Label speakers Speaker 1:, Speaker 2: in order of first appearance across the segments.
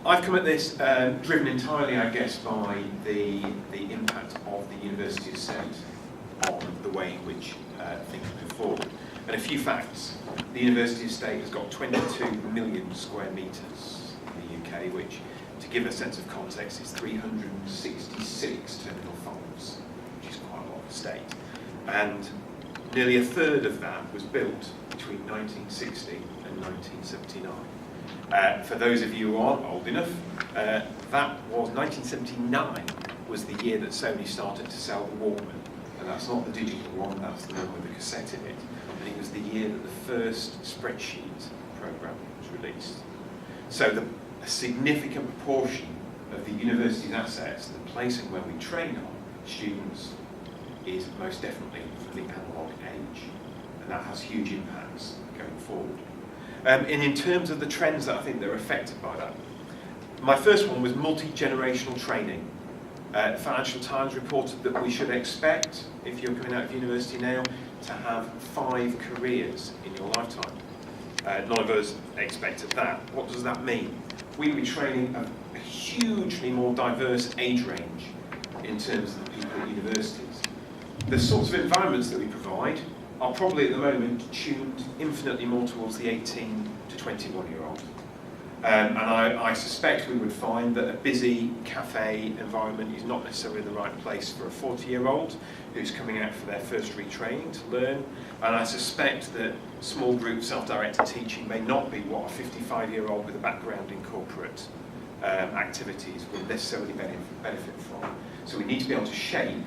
Speaker 1: I've come at this driven entirely, I guess, by the impact of the university estate on the way in which things move forward. And a few facts. The university estate has got 22 million square metres in the UK, which, to give a sense of context, is 366 terminal farms, which is quite a lot of estate. And nearly a third of that was built between 1960 and 1979. For those of you who aren't old enough, that was 1979 was the year that Sony started to sell the Walkman. And that's not the digital one, that's the one with the cassette in it. And it was the year that the first spreadsheet program was released. So a significant proportion of the university's assets, the place and where we train our students, is most definitely from the analogue age. And that has huge impacts going forward. And in terms of the trends that I think that are affected by that, my first one was multi-generational training. The Financial Times reported that we should expect, if you're coming out of university now, to have 5 careers in your lifetime. None of us expected that. What does that mean? We'll be training a hugely more diverse age range in terms of the people at universities. The sorts of environments that we provide are probably at the moment tuned infinitely more towards the 18 to 21-year-old. And I suspect we would find that a busy cafe environment is not necessarily the right place for a 40-year-old who's coming out for their first retraining to learn. And I suspect that small group self-directed teaching may not be what a 55-year-old with a background in corporate activities would necessarily benefit from. So we need to be able to shape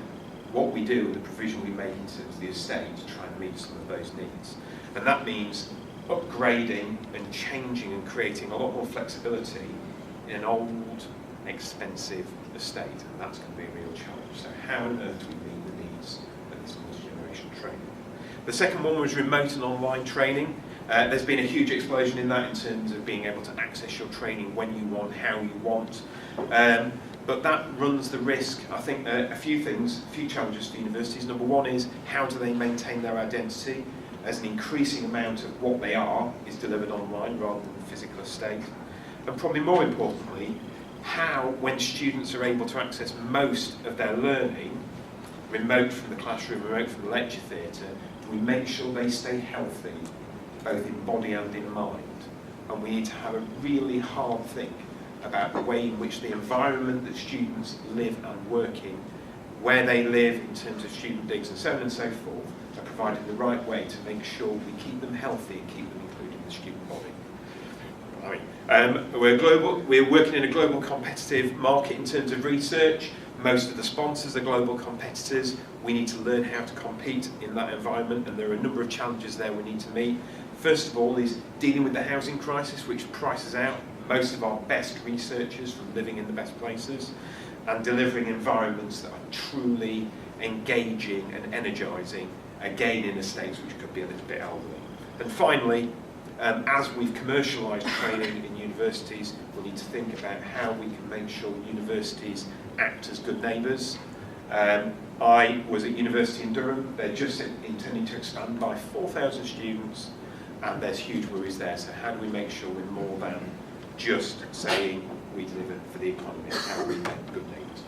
Speaker 1: what we do and the provision we make in terms of the estate to try and meet some of those needs. And that means upgrading and changing and creating a lot more flexibility in an old, expensive estate, and that's going to be a real challenge. So how on earth do we meet the needs of this multi-generation training? The second one was remote and online training. There's been a huge explosion in that in terms of being able to access your training when you want, how you want. But that runs the risk, I think, a few challenges for universities. Number one is, how do they maintain their identity as an increasing amount of what they are is delivered online rather than the physical estate? And probably more importantly, how, when students are able to access most of their learning, remote from the classroom, remote from the lecture theatre, do we make sure they stay healthy, both in body and in mind? And we need to have a really hard think about the way in which the environment that students live and work in, where they live in terms of student digs and so on and so forth, are provided the right way to make sure we keep them healthy and keep them included in the student body. We're working in a global competitive market in terms of research. Most of the sponsors are global competitors. We need to learn how to compete in that environment, and there are a number of challenges there we need to meet. First of all is dealing with the housing crisis, which prices out most of our best researchers from living in the best places, and delivering environments that are truly engaging and energising, again in estates which could be a little bit elderly. And finally, as we've commercialised training in universities, we need to think about how we can make sure universities act as good neighbours. I was at university in Durham. They're just intending to expand by 4,000 students, and there's huge worries there. So how do we make sure we're more than just saying we deliver for the economy? How do we make good neighbours?